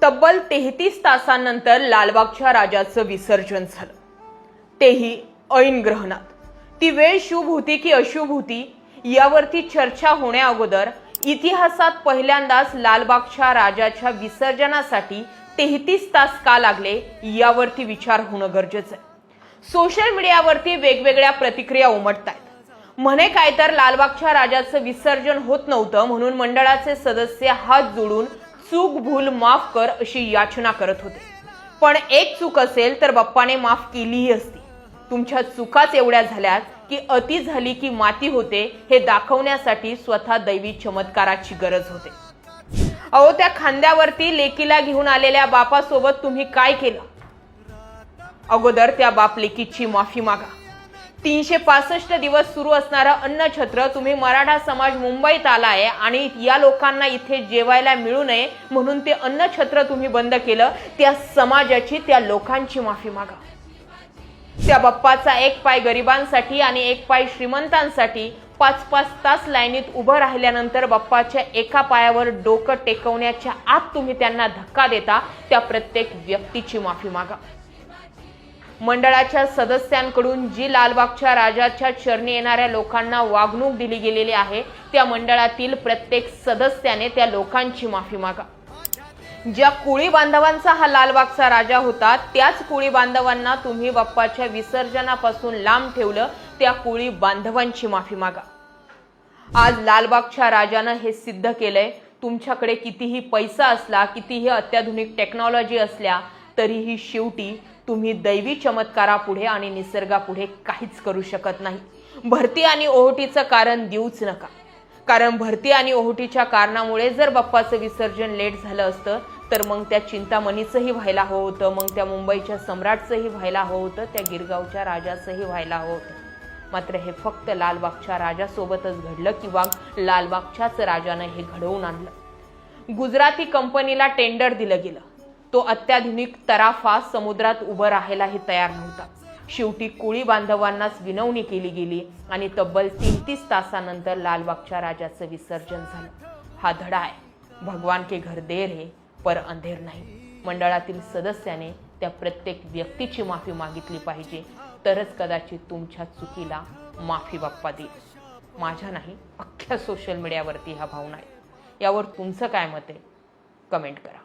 तब्बल 33 तासांनंतर लालबागच्या राजाचं विसर्जन झालं, तेही ऐन ग्रहणात। ती वेळ शुभ होती की अशुभ होती यावरती चर्चा होण्या अगोदर इतिहासात पहिल्यांदाच लालबागच्या राजाच्या विसर्जनासाठी 33 तास का लागले यावरती विचार होणं गरजेचं आहे। सोशल मीडियावरती वेगवेगळ्या प्रतिक्रिया उमटतायत। म्हणे काय तर लालबागच्या राजाचं विसर्जन होत नव्हतं म्हणून मंडळाचे सदस्य हात जोडून चूक भूल माफ कर अशी याचना करत होते। पण एक चूक असेल तर बाप्पाने माफ केलीही असती। तुमच्या चुकाच एवढ्या झाल्यात की अति झाली की माती होते हे दाखवण्यासाठी स्वतः दैवी चमत्काराची गरज होते। अहो, त्या खांद्यावरती लेकीला घेऊन आलेल्या बापासोबत तुम्ही काय केलं? अगोदर त्या बाप लेकीची माफी मागा। 365 दिवस सुरू असणारा अन्नछत्र तुम्ही मराठा समाज मुंबईत आलाय आणि या लोकांना इथे जेवायला मिळू नये म्हणून ते अन्नछत्र तुम्ही बंद केलं। त्या समाजाची, त्या लोकांची माफी मागा। त्या बाप्पाचा एक पाय गरिबांसाठी आणि एक पाय श्रीमंतांसाठी 5-5 तास लाईनीत उभं राहिल्यानंतर बाप्पाच्या एका पायावर डोकं टेकवण्याच्या आत तुम्ही त्यांना धक्का देता, त्या प्रत्येक व्यक्तीची माफी मागा। मंडळाच्या सदस्यांकडून जी लालबागच्या राजाच्या चरणी येणाऱ्या लोकांना वागणूक दिली गेलेली आहे त्या मंडळातील प्रत्येक सदस्याने त्या लोकांची माफी मागा। ज्या कोळी बांधवांचा हा लालबागचा राजा होता त्याच कोळी बांधवांना तुम्ही बाप्पाच्या विसर्जनापासून लांब ठेवलं, त्या कोळी बांधवांची माफी मागा। आज लालबागच्या राजानं हे सिद्ध केलंय, तुमच्याकडे कितीही पैसा असला, कितीही अत्याधुनिक टेक्नॉलॉजी असल्या तरीही शेवटी तुम्ही दैवी चमत्कारापुढे आणि निसर्गापुढे काहीच करू शकत नाही। भरती आणि ओहोटीचं कारण देऊच नका, कारण भरती आणि ओहोटीच्या कारणामुळे जर बाप्पाचं विसर्जन लेट झालं असतं तर मग त्या चिंतामणीचंही व्हायला हवं होतं, मग त्या मुंबईच्या सम्राटचंही व्हायला हवं होतं, त्या गिरगावच्या राजाचंही व्हायला हवं होतं। मात्र हे फक्त लालबागच्या राजासोबतच घडलं किंवा लालबागच्याच राजानं हे घडवून आणलं। गुजराती कंपनीला टेंडर दिलं गेलं, तो अत्याधुनिक तराफा समुद्रात उभं राहायलाही तयार नव्हता। शेवटी कोळी बांधवांनाच विनवणी केली गेली आणि तब्बल 33 तासानंतर लालबागच्या राजाचं विसर्जन झालं। हा धडा आहे, भगवान के घर देर है पर अंधेर नाही। मंडळातील सदस्याने त्या प्रत्येक व्यक्तीची माफी मागितली पाहिजे, तरच कदाचित तुमच्या चुकीला माफी बाप्पा देईल। माझ्या नाही, अख्ख्या सोशल मीडियावरती ह्या भावना आहेत। यावर तुमचं काय मत आहे? कमेंट करा।